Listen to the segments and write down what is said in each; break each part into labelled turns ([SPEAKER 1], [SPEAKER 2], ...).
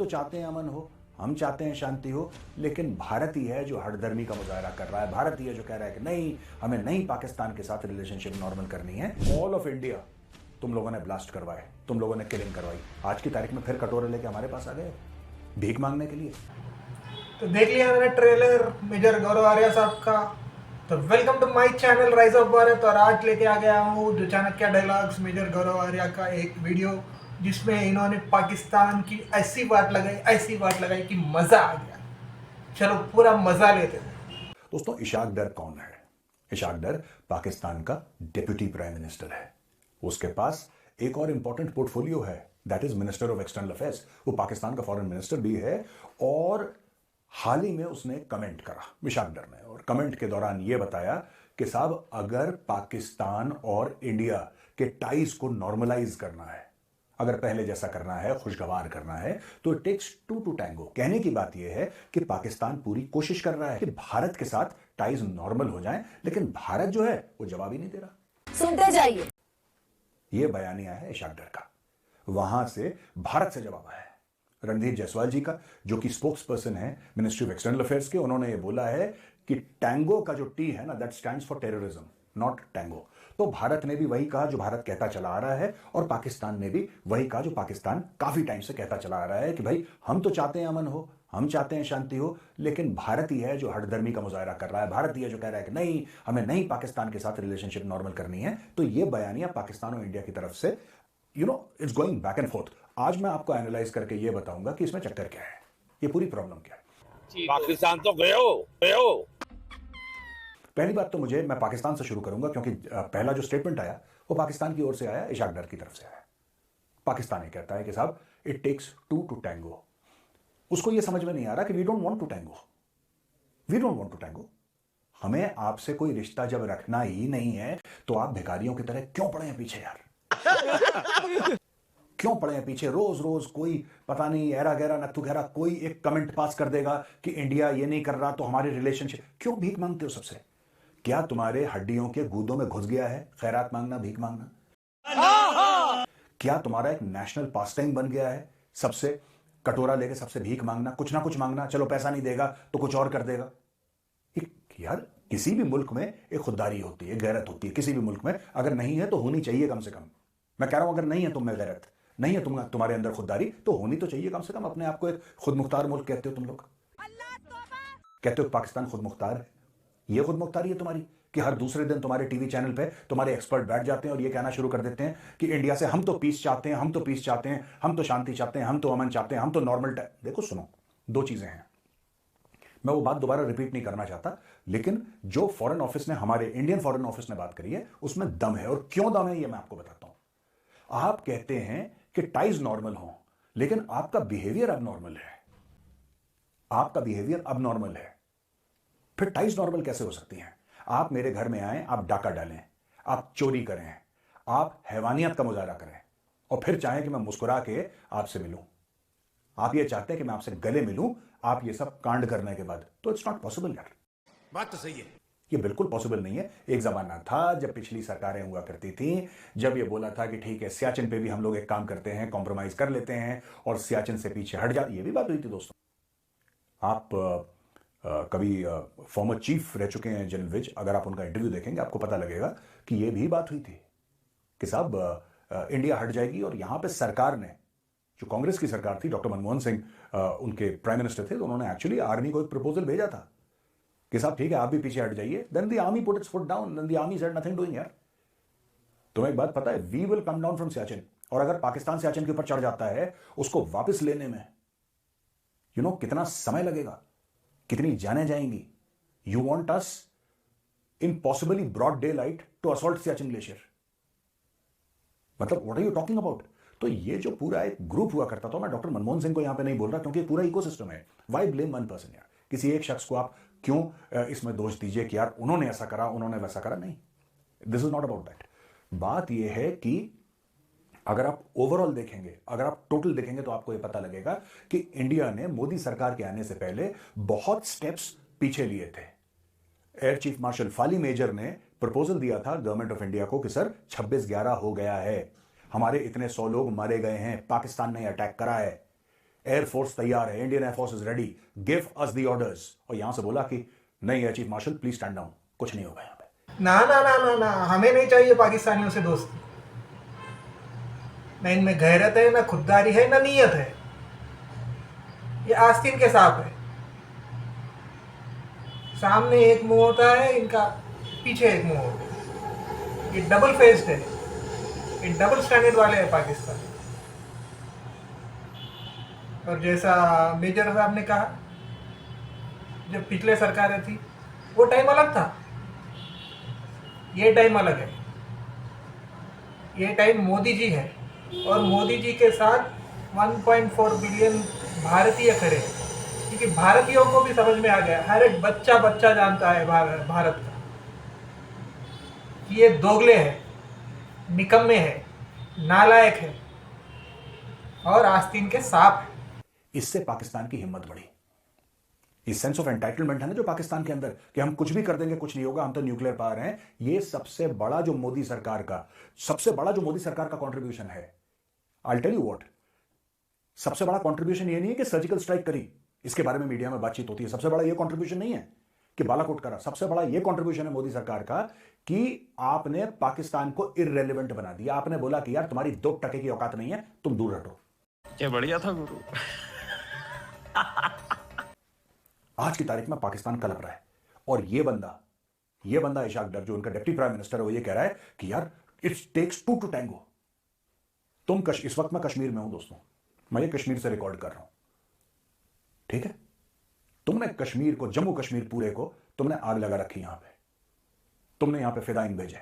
[SPEAKER 1] तो चाहते हैं अमन हो, हम चाहते हैं शांति हो, लेकिन भारत ही है जो हठधर्मी का मुजाहरा कर रहा है। भारत ही है जो कह रहा है कि नहीं, हमें नहीं पाकिस्तान के साथ रिलेशनशिप नॉर्मल करनी है। ऑल ऑफ इंडिया तुम लोगों ने ब्लास्ट करवाए, तुम लोगों ने किलिंग करवाई। आज की तारीख में फिर कटोरे लेके हमारे पास आ गए भीख मांगने के लिए।
[SPEAKER 2] तो देख लिया मैंने ट्रेलर मेजर गौरव आर्या साहब का। तो welcome to my channel rise of Bharat. और आज लेके आ गया हूँ जो चाणक्य डायलॉग्स मेजर गौरव आर्या का एक वीडियो, जिसमें इन्होंने पाकिस्तान की ऐसी बात लगाई कि मजा आ गया। चलो पूरा मजा लेते हैं।
[SPEAKER 1] दोस्तों, इशाक डर कौन है? इशाक डर पाकिस्तान का डिप्टी प्राइम मिनिस्टर है। उसके पास एक और इंपॉर्टेंट पोर्टफोलियो है, that is minister of external affairs. वो पाकिस्तान का फॉरेन मिनिस्टर भी है। और हाल ही में उसने कमेंट करा, इशाक डर ने, और कमेंट के दौरान यह बताया कि साहब, अगर पाकिस्तान और इंडिया के टाइज को नॉर्मलाइज करना है, अगर पहले जैसा करना है, खुशगवार करना है, तो it takes two to tango. कहने की बात यह है कि पाकिस्तान पूरी कोशिश कर रहा है कि भारत के साथ टाइज नॉर्मल हो जाएं, लेकिन भारत जो है वो जवाब ही नहीं दे रहा।
[SPEAKER 3] सुनते जाइए।
[SPEAKER 1] यह बयानिया है इशाक डर का। वहां से भारत से जवाब आया है रणधीर जायसवाल जी का, जो कि स्पोक्स पर्सन है मिनिस्ट्री ऑफ एक्सटर्नल अफेयर्स के। उन्होंने ये बोला है कि टैंगो का जो टी है ना, that stands for terrorism, not tango. तो भारत ने भी वही कहा जो भारत कहता चला आ रहा है, और पाकिस्तान ने भी वही कहा जो पाकिस्तान काफी टाइम से कहता चला आ रहा है कि भाई, हम तो चाहते हैं अमन हो, हम चाहते हैं शांति हो, लेकिन भारत ही है जो हठधर्मी का मुजाहरा कर रहा है। भारत ही है जो कह रहा है कि नहीं, हमें नहीं पाकिस्तान के साथ रिलेशनशिप नॉर्मल करनी है। तो ये बयानिया पाकिस्तान और इंडिया की तरफ से it's going back and fourth. आज मैं आपको एनालाइज करके ये बताऊंगा कि इसमें चक्कर क्या है, ये पूरी प्रॉब्लम क्या है।
[SPEAKER 4] पाकिस्तान तो गयो।
[SPEAKER 1] पहली बात तो मैं पाकिस्तान से शुरू करूंगा, क्योंकि पहला जो स्टेटमेंट आया वो पाकिस्तान की ओर से आया, इशाक डर की तरफ से आया। पाकिस्तान ये कहता है कि साहब, it takes two to tango. उसको ये समझ में नहीं आ रहा कि we don't want to tango, we don't want to tango. हमें आपसे कोई रिश्ता जब रखना ही नहीं है, तो आप भिखारियों की तरह क्यों पड़े हैं पीछे यार? क्यों पड़े हैं पीछे? रोज रोज कोई पता नहीं ऐरा गैरा नत्थु गैरा कोई एक कमेंट पास कर देगा कि इंडिया ये नहीं कर रहा तो हमारी रिलेशनशिप। क्यों भीख मांगते हो सबसे? क्या तुम्हारे हड्डियों के गूदों में घुस गया है खैरात मांगना, भीख मांगना? क्या तुम्हारा एक नेशनल पास टाइम बन गया है सबसे कटोरा लेके सबसे भीख मांगना, कुछ ना कुछ मांगना? चलो पैसा नहीं देगा तो कुछ और कर देगा। यार, किसी भी मुल्क में एक खुददारी होती है, गैरत होती है। किसी भी मुल्क में अगर नहीं है तो होनी चाहिए कम से कम। मैं कह रहा हूं, अगर नहीं है तुम में गैरत, नहीं है तुम्हारे अंदर खुददारी, तो होनी तो चाहिए कम से कम। अपने आप को एक खुद मुख्तार मुल्क कहते हो तुम लोग, कहते हो पाकिस्तान खुद मुख्तार है। ये खुद मुख्तारी है तुम्हारी कि हर दूसरे दिन तुम्हारे टीवी चैनल पे तुम्हारे एक्सपर्ट बैठ जाते हैं और ये कहना शुरू कर देते हैं कि इंडिया से हम तो पीस चाहते हैं, हम तो पीस चाहते हैं, हम तो शांति चाहते हैं, हम तो अमन चाहते हैं, हम तो नॉर्मल। देखो सुनो, दो चीजें हैं। मैं वो बात दोबारा रिपीट नहीं करना चाहता, लेकिन जो फॉरेन ऑफिस ने, हमारे इंडियन फॉरेन ऑफिस ने बात करी है, उसमें दम है। और क्यों दम है ये मैं आपको बताता हूं। आप कहते हैं कि टाइज नॉर्मल हो, लेकिन आपका बिहेवियर अब नॉर्मल है। आपका बिहेवियर अब नॉर्मल है, फिर टाइज नॉर्मल कैसे हो सकती हैं? आप मेरे घर में आए, आप डाका डालें, आप चोरी करें, आप हैवानियत का मुजाहरा करें, और फिर चाहें कि मैं मुस्कुरा के आपसे मिलूं। आप ये चाहते हैं कि मैं आपसे गले मिलूं, आप ये सब कांड करने के बाद, तो इट्स नॉट पॉसिबल यार।
[SPEAKER 4] बात तो सही है,
[SPEAKER 1] ये बिल्कुल पॉसिबल नहीं है। एक जमाना था जब पिछली सरकारें हुआ करती थी, जब ये बोला था कि ठीक है, सियाचिन पे भी हम लोग एक काम करते हैं, कॉम्प्रोमाइज कर लेते हैं और सियाचिन से पीछे हट जा। ये भी बात हुई थी दोस्तों। आप कभी फॉर्मर चीफ रह चुके हैं जनरल विज, अगर आप उनका इंटरव्यू देखेंगे आपको पता लगेगा कि ये भी बात हुई थी कि साहब इंडिया हट जाएगी। और यहां पे सरकार ने, जो कांग्रेस की सरकार थी, डॉक्टर मनमोहन सिंह उनके प्राइम मिनिस्टर थे, तो उन्होंने एक्चुअली आर्मी को एक प्रपोजल भेजा था कि साहब ठीक है, आप भी पीछे हट जाइए। Then the army put its foot down, then the army said nothing doing यार। तुम्हें एक बात पता है, we will come down from Siachen. और अगर पाकिस्तान सियाचिन के ऊपर चढ़ जाता है, उसको वापस लेने में कितना समय लगेगा, कितनी जानें जाएंगी। You want us in possibly broad daylight to assault Siachen glacier? मतलब what are you talking about? तो ये जो पूरा एक ग्रुप हुआ करता था, मैं डॉक्टर मनमोहन सिंह को यहां पे नहीं बोल रहा, क्योंकि पूरा इकोसिस्टम है। व्हाई ब्लेम वन पर्सन यार? किसी एक शख्स को आप क्यों इसमें दोष दीजिए कि यार उन्होंने ऐसा करा, उन्होंने वैसा करा? नहीं, this is not about that. बात यह है कि अगर आप ओवरऑल देखेंगे, अगर आप टोटल देखेंगे, तो आपको यह पता लगेगा कि इंडिया ने मोदी सरकार के आने से पहले बहुत स्टेप्स पीछे लिए थे। Air chief marshal Fali Major ने प्रपोजल दिया था गवर्नमेंट ऑफ इंडिया को कि सर 26/11 हो गया है, हमारे इतने 100 लोग मारे गए हैं, पाकिस्तान ने अटैक करा है, एयरफोर्स तैयार है, Indian air force is ready, give us the orders. और यहां से बोला कि नहीं air chief martial please stand down, कुछ नहीं होगा यहां पे।
[SPEAKER 2] ना ना ना ना ना, हमें नहीं चाहिए पाकिस्तानियों से दोस्ती। ना इनमें गैरत है, ना खुददारी है, ना नीयत है। ये आस्तीन के सांप है, सामने एक मुंह होता है इनका, पीछे एक मुंह होता है। ये डबल फेस्ड है, ये डबल स्टैंडर्ड वाले हैं पाकिस्तान। और जैसा मेजर साहब ने कहा, जब पिछले सरकारें थी वो टाइम अलग था, ये टाइम अलग है। ये टाइम मोदी जी है, और मोदी जी के साथ 1.4 बिलियन भारतीय खड़े हैं। क्योंकि भारतीयों को भी समझ में आ गया, हर एक बच्चा बच्चा जानता है भारत का कि ये दोगले हैं, निकम्मे हैं, नालायक है और आस्तीन के सांप है।
[SPEAKER 1] इससे पाकिस्तान की हिम्मत बढ़ी। इस सेंस ऑफ एंटाइटलमेंट है ना जो पाकिस्तान के अंदर, कि हम कुछ भी कर देंगे, कुछ नहीं होगा, हम तो न्यूक्लियर पावर हैं। ये सबसे बड़ा जो मोदी सरकार का कंट्रीब्यूशन है। आई टेल यू व्हाट, सबसे बड़ा कंट्रीब्यूशन ये नहीं है कि सर्जिकल स्ट्राइक करी, इसके बारे में मीडिया में बातचीत होती है, सबसे बड़ा ये कंट्रीब्यूशन नहीं है कि बालाकोट करा। सबसे बड़ा ये कंट्रीब्यूशन है मोदी सरकार का कि आपने पाकिस्तान को इररेलेवेंट बना दिया। आपने बोला कि यार तुम्हारी 2% की औकात नहीं है, तुम दूर हटो।
[SPEAKER 3] क्या बढ़िया था गुरु।
[SPEAKER 1] आज की तारीख में पाकिस्तान कलप रहा है, और ये बंदा इशाक डर, जो उनका डिप्टी प्राइम मिनिस्टर है, वो ये कह रहा है कि यार इट्स टेक्स 2 to tango। इस वक्त मैं कश्मीर में हूं दोस्तों, मैं ये कश्मीर से रिकॉर्ड कर रहा हूं, ठीक है। तुमने कश्मीर को, जम्मू कश्मीर पूरे को तुमने आग लगा रखी यहां पे। तुमने यहां पे फिदाइन भेजे,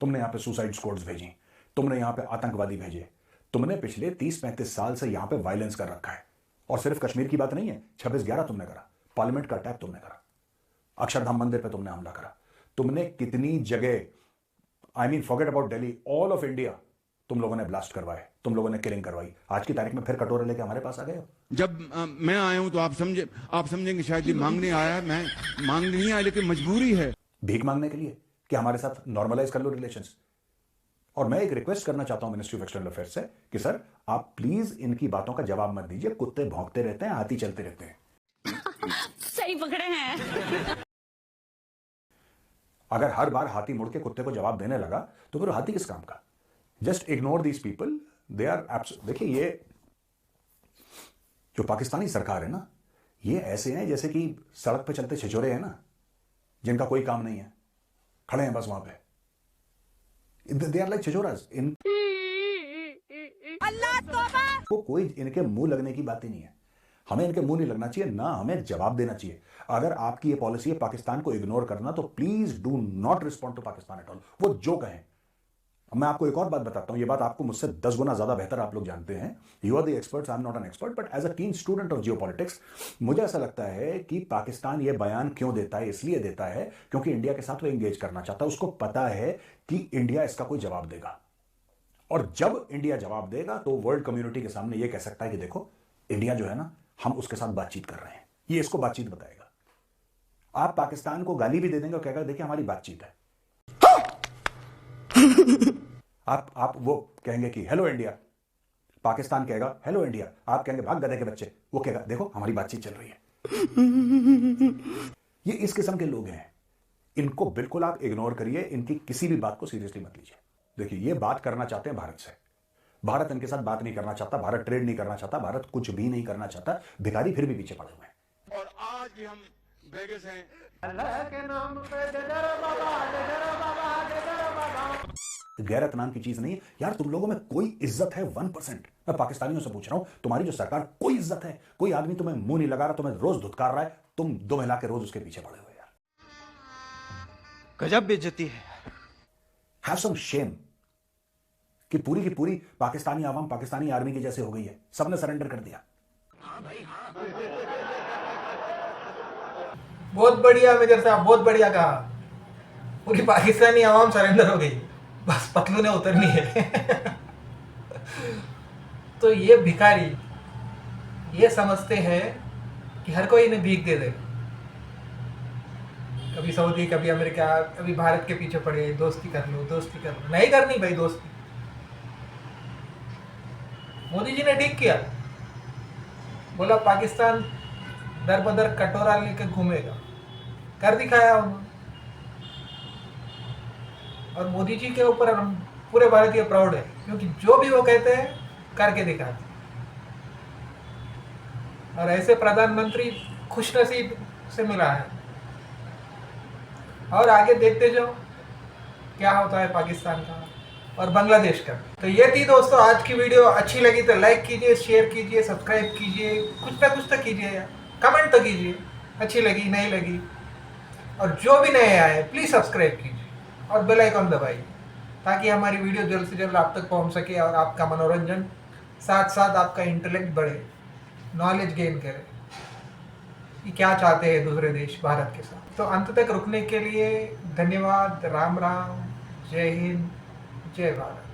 [SPEAKER 1] तुमने यहां पे सुसाइड स्क्वाड्स भेजी, तुमने यहां पे आतंकवादी भेजे, तुमने पिछले 30-35 साल से यहां पे वायलेंस कर रखा है। और सिर्फ कश्मीर की बात नहीं है, 26/11 तुमने करा, पार्लियामेंट का अटैक तुमने करा, अक्षरधाम मंदिर पे तुमने हमला करा, तुमने कितनी जगह, I mean forget about Delhi, all of India तुम लोगों ने ब्लास्ट करवाए, तुम लोगों ने किलिंग करवाई। आज की तारीख में फिर कटोरे लेके हमारे पास आ गए हो।
[SPEAKER 5] जब मैं आया हूं तो आप समझेंगे शायद ये मांगने आया, मैं मांगने नहीं आया, लेकिन मजबूरी है,
[SPEAKER 1] भीख मांगने के लिए कि हमारे साथ नॉर्मलाइज कर लो रिलेशंस। और मैं एक रिक्वेस्ट करना चाहता हूं मिनिस्ट्री ऑफ एक्सटर्नल अफेयर्स से कि सर आप प्लीज इनकी बातों का जवाब मत दीजिए। कुत्ते भौंकते रहते हैं, हाथी चलते रहते हैं।
[SPEAKER 6] सही पकड़े हैं।
[SPEAKER 1] अगर हर बार हाथी मुड़ के कुत्ते को जवाब देने लगा तो फिर हाथी किस काम का। Just ignore these people, they are absolute. देखिए ये जो पाकिस्तानी सरकार है ना, ये ऐसे हैं जैसे कि सड़क पे चलते छिछोरे हैं ना, जिनका कोई काम नहीं है, खड़े हैं बस वहां पे। दे आर लाइक छिछोरास। को कोई इनके मुंह लगने की बात ही नहीं है। हमें इनके मुंह नहीं लगना चाहिए, ना हमें जवाब देना चाहिए। अगर आपकी ये पॉलिसी है पाकिस्तान को इग्नोर करना, तो please do not respond to Pakistan at all. वो जो कहें। मैं आपको एक और बात बताता हूं, ये बात आपको मुझसे 10 गुना ज्यादा बेहतर आप लोग जानते हैं। You are the experts, I am not an expert, but as a keen student of geopolitics मुझे ऐसा लगता है कि पाकिस्तान ये बयान क्यों देता है, इसलिए देता है क्योंकि इंडिया के साथ वो एंगेज करना चाहता है। उसको पता है कि इंडिया इसका कोई जवाब देगा, और जब इंडिया जवाब देगा तो वर्ल्ड कम्युनिटी के सामने ये कह सकता है कि देखो इंडिया जो है ना, हम उसके साथ बातचीत कर रहे हैं। ये इसको बातचीत बताएगा। आप पाकिस्तान को गाली भी दे देंगे और कहेगा देखिए हमारी बातचीत है। आप वो कहेंगे कि हेलो इंडिया, पाकिस्तान कहेगा हेलो इंडिया, आप कहेंगे भाग गधे के बच्चे, वो कहेगा देखो हमारी बातचीत चल रही है। ये इस किस्म के लोग हैं, इनको बिल्कुल आप इग्नोर करिए, इनकी किसी भी बात को सीरियसली मत लीजिए। देखिए ये बात करना चाहते हैं भारत से, भारत इनके साथ बात नहीं करना चाहता, भारत ट्रेड नहीं करना चाहता, भारत कुछ भी नहीं करना चाहता। भिखारी फिर भी पीछे पड़े हुए हैं।
[SPEAKER 5] और आज भी हम बेगस हैं।
[SPEAKER 2] अल्लाह के नाम पे जय जय बाबा, जय जय बाबा, जय जय बाबा।
[SPEAKER 1] गैरत नाम की चीज नहीं है यार। तुम लोगों में कोई इज्जत है 1%? मैं पाकिस्तानियों से पूछ रहा हूं, तुम्हारी जो सरकार, कोई इज्जत है? कोई आदमी तुम्हें मुंह नहीं लगा रहा, तुम्हें रोज धुतकार रहा है, तुम दो मिला के रोज उसके पीछे पड़े हुए यार।
[SPEAKER 3] गजब बेइज्जती है।
[SPEAKER 1] हैव सम शेम कि पूरी की पूरी पाकिस्तानी आवाम पाकिस्तानी आर्मी की जैसे हो गई है, सबने सरेंडर कर दिया।
[SPEAKER 2] बहुत बढ़िया मेजर साहब, बहुत बढ़िया कहा। पूरी पाकिस्तानी आवाम सरेंडर हो गई, बस पतलूने उतरनी है। तो ये भिखारी ये समझते हैं कि हर कोई इन्हें भीख दे देगा। कभी सऊदी, कभी अमेरिका, कभी भारत के पीछे पड़े, दोस्ती कर लो, दोस्ती कर लो। नहीं करनी भाई दोस्ती। मोदी जी ने ठीक किया, बोला पाकिस्तान दर बदर कटोरा लेकर घूमेगा, कर दिखाया उन्होंने। और मोदी जी के ऊपर हम पूरे भारतीय प्राउड है, क्योंकि जो भी वो कहते हैं करके दिखाते हैं। और ऐसे प्रधानमंत्री खुशनसीब से मिला है। और आगे देखते जाओ क्या होता है पाकिस्तान का और बांग्लादेश का। तो ये थी दोस्तों आज की वीडियो। अच्छी लगी तो लाइक कीजिए, शेयर कीजिए, सब्सक्राइब कीजिए, कुछ ना कुछ तो कीजिए यार, कमेंट तो कीजिए अच्छी लगी नहीं लगी। और जो भी नए आए प्लीज़ सब्सक्राइब कीजिए और बेल आइकन दबाइए, ताकि हमारी वीडियो जल्द से जल्द आप तक पहुंच सके और आपका मनोरंजन साथ साथ आपका इंटेलेक्ट बढ़े, नॉलेज गेन करे कि क्या चाहते हैं दूसरे देश भारत के साथ। तो अंत तक रुकने के लिए धन्यवाद। राम राम, जय हिंद, जय भारत।